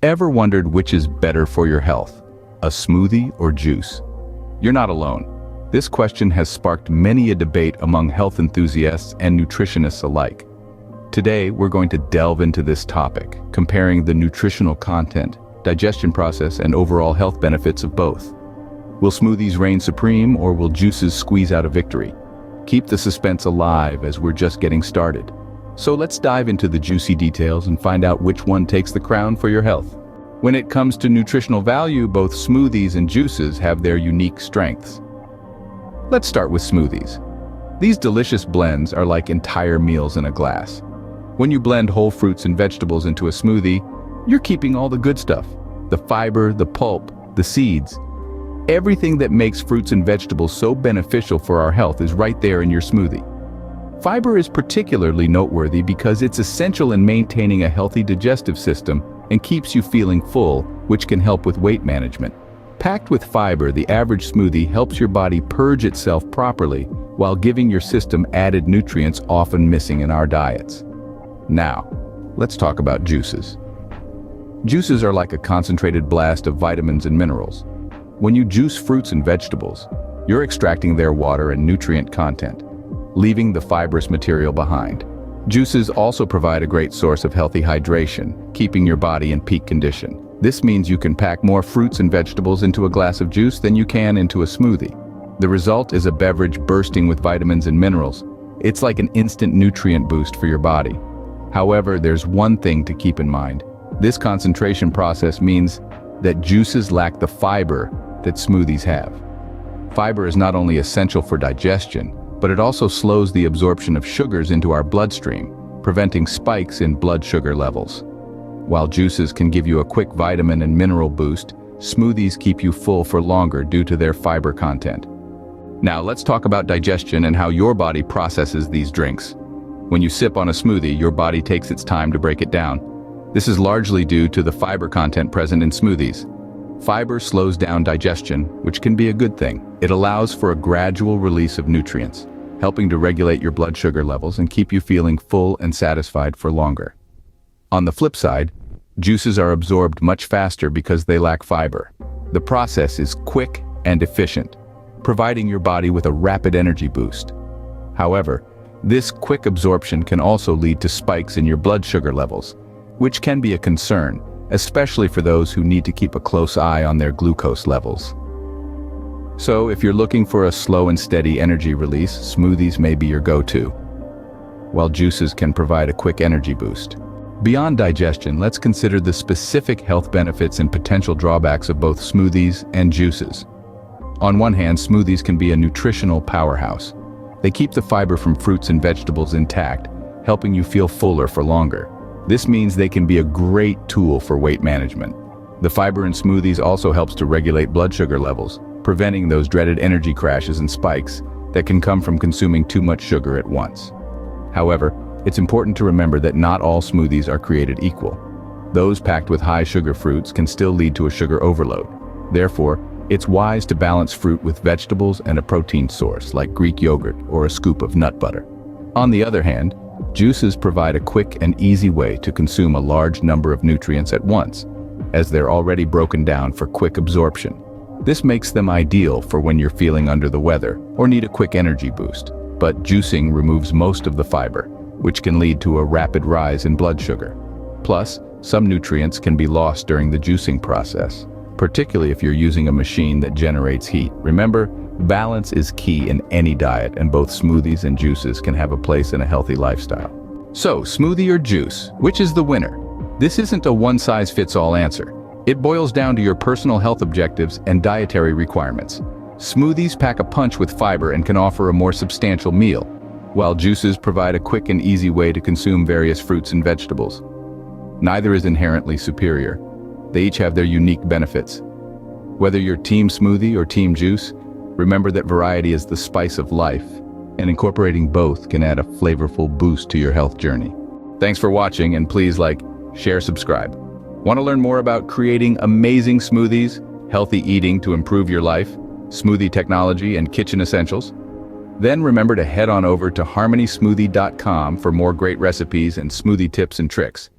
Ever wondered which is better for your health, a smoothie or juice? You're not alone. This question has sparked many a debate among health enthusiasts and nutritionists alike. Today, we're going to delve into this topic, comparing the nutritional content, digestion process, and overall health benefits of both. Will smoothies reign supreme, or will juices squeeze out a victory? Keep the suspense alive as we're just getting started. So let's dive into the juicy details and find out which one takes the crown for your health. When it comes to nutritional value, both smoothies and juices have their unique strengths. Let's start with smoothies. These delicious blends are like entire meals in a glass. When you blend whole fruits and vegetables into a smoothie, you're keeping all the good stuff. The fiber, the pulp, the seeds. Everything that makes fruits and vegetables so beneficial for our health is right there in your smoothie. Fiber is particularly noteworthy because it's essential in maintaining a healthy digestive system and keeps you feeling full, which can help with weight management. Packed with fiber, the average smoothie helps your body purge itself properly while giving your system added nutrients often missing in our diets. Now, let's talk about juices. Juices are like a concentrated blast of vitamins and minerals. When you juice fruits and vegetables, you're extracting their water and nutrient content, leaving the fibrous material behind. Juices also provide a great source of healthy hydration, keeping your body in peak condition. This means you can pack more fruits and vegetables into a glass of juice than you can into a smoothie. The result is a beverage bursting with vitamins and minerals. It's like an instant nutrient boost for your body. However, there's one thing to keep in mind. This concentration process means that juices lack the fiber that smoothies have. Fiber is not only essential for digestion, but it also slows the absorption of sugars into our bloodstream, preventing spikes in blood sugar levels. While juices can give you a quick vitamin and mineral boost, smoothies keep you full for longer due to their fiber content. Now let's talk about digestion and how your body processes these drinks. When you sip on a smoothie, your body takes its time to break it down. This is largely due to the fiber content present in smoothies. Fiber slows down digestion, which can be a good thing. It allows for a gradual release of nutrients, helping to regulate your blood sugar levels and keep you feeling full and satisfied for longer. On the flip side, juices are absorbed much faster because they lack fiber. The process is quick and efficient, providing your body with a rapid energy boost. However, this quick absorption can also lead to spikes in your blood sugar levels, which can be a concern, especially for those who need to keep a close eye on their glucose levels. So if you're looking for a slow and steady energy release, smoothies may be your go-to, while juices can provide a quick energy boost. Beyond digestion, let's consider the specific health benefits and potential drawbacks of both smoothies and juices. On one hand, smoothies can be a nutritional powerhouse. They keep the fiber from fruits and vegetables intact, helping you feel fuller for longer. This means they can be a great tool for weight management. The fiber in smoothies also helps to regulate blood sugar levels, preventing those dreaded energy crashes and spikes that can come from consuming too much sugar at once. However, it's important to remember that not all smoothies are created equal. Those packed with high sugar fruits can still lead to a sugar overload. Therefore, it's wise to balance fruit with vegetables and a protein source like Greek yogurt or a scoop of nut butter. On the other hand, juices provide a quick and easy way to consume a large number of nutrients at once, as they're already broken down for quick absorption. This makes them ideal for when you're feeling under the weather or need a quick energy boost. But juicing removes most of the fiber, which can lead to a rapid rise in blood sugar. Plus, some nutrients can be lost during the juicing process, particularly if you're using a machine that generates heat. Remember, balance is key in any diet, and both smoothies and juices can have a place in a healthy lifestyle. So, smoothie or juice, which is the winner? This isn't a one-size-fits-all answer. It boils down to your personal health objectives and dietary requirements. Smoothies pack a punch with fiber and can offer a more substantial meal, while juices provide a quick and easy way to consume various fruits and vegetables. Neither is inherently superior. They each have their unique benefits. Whether you're team smoothie or team juice, remember that variety is the spice of life, and incorporating both can add a flavorful boost to your health journey. Thanks for watching, and please like, share, subscribe. Want to learn more about creating amazing smoothies, healthy eating to improve your life, smoothie technology, and kitchen essentials? Then remember to head on over to harmonysmoothie.com for more great recipes and smoothie tips and tricks.